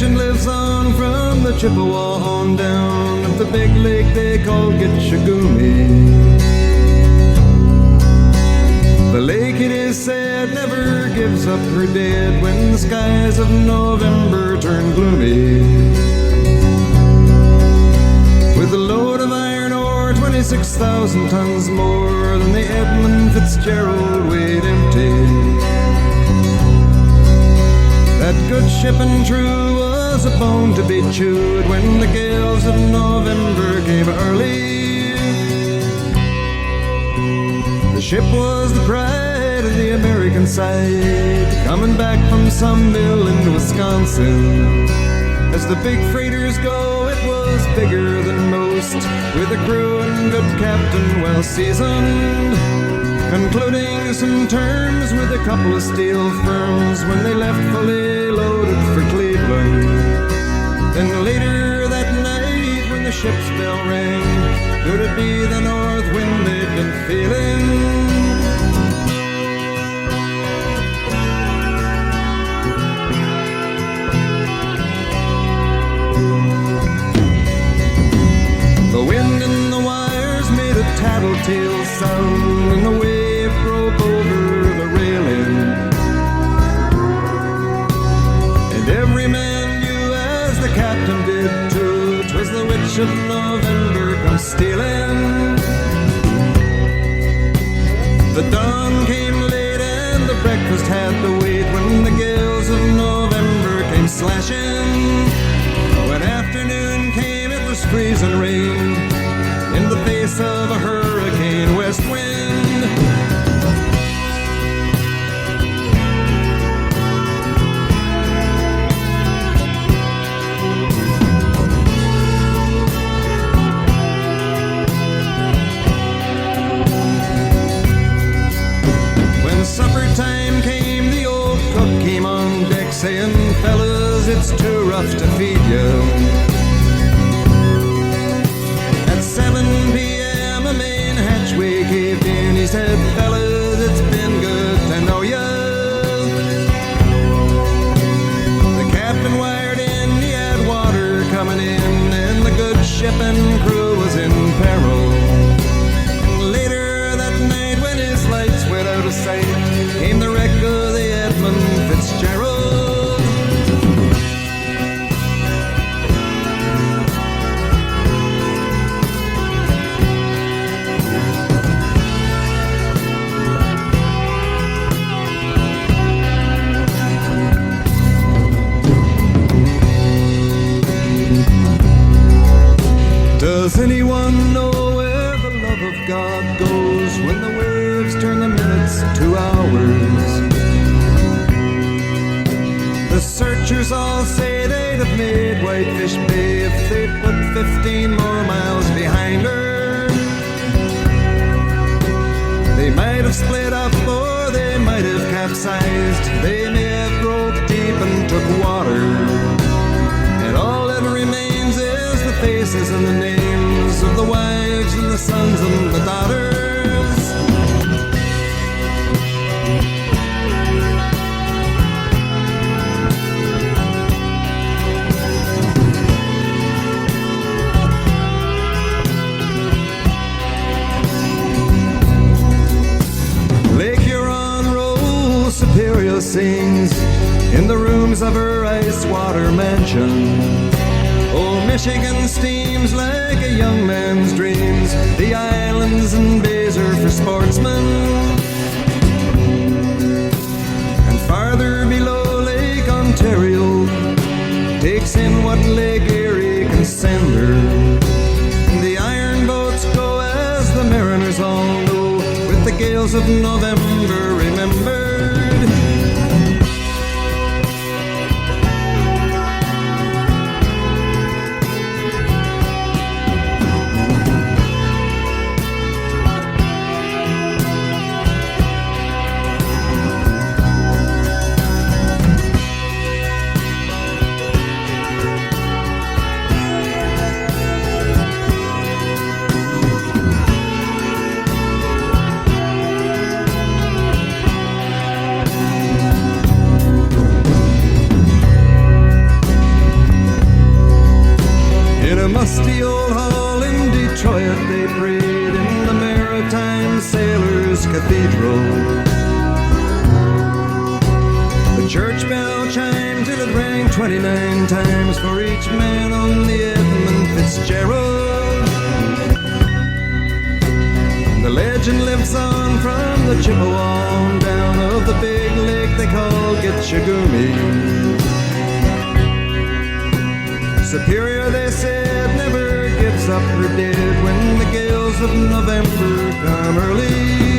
legend lives on from the Chippewa on down of the big lake they call Gitchagumi. The lake, it is said, never gives up her dead when the skies of November turn gloomy. With a load of iron ore, 26,000 tons more than the Edmund Fitzgerald weighed empty. That good ship and true was a bone to be chewed when the gales of November came early. The ship was the pride of the American side, coming back from some mill in Wisconsin. As the big freighters go, it was bigger than most, with a crew and good captain well seasoned, concluding some terms with a couple of steel firms when they left fully loaded for Cleveland. Then later that night when the ship's bell rang, could it be the north wind they'd been feeling? The wind in the wires made a tattletale sound, and the wave broke over the railing. And every man knew, as the captain did too, 'twas the witch of November come stealing. The dawn came late and the breakfast had to wait when the gales of November came slashing. When afternoon came, it was freezing rain in the face of a hurricane west wind. When supper time came, the old cook came on deck saying, "Fellas, it's too rough to feed you." At 7 p.m. a main hatchway caved in. He said, "Fellas, it's been good to know ya." The captain wired in, he had water coming in, and the good ship and crew was in peril. And later that night when his lights went out of sight, came the wreck of the Edmund Fitzgerald. Does anyone know where the love of God goes when the waves turn the minutes to hours? The searchers all say they'd have made Whitefish Bay if they'd put 15 more miles behind her. They might have split up or they might have capsized. They may have broke deep and took water. And all that remains is the faces and the names of the wives and the sons and the daughters. Lake Huron rolls, Superior sings in the rooms of her ice water mansion. Old Michigan steams like a young man's dreams. The islands and bays are for sportsmen. And farther below, Lake Ontario takes in what Lake Erie can send her. And the iron boats go, as the mariners all know, with the gales of November remembered. bell chimed till it rang 29 times for each man on the Edmund Fitzgerald. And the legend lives on from the Chippewa down of the big lake they call Gitchagumi. Superior, they said, never gives up her dead when the gales of November come early.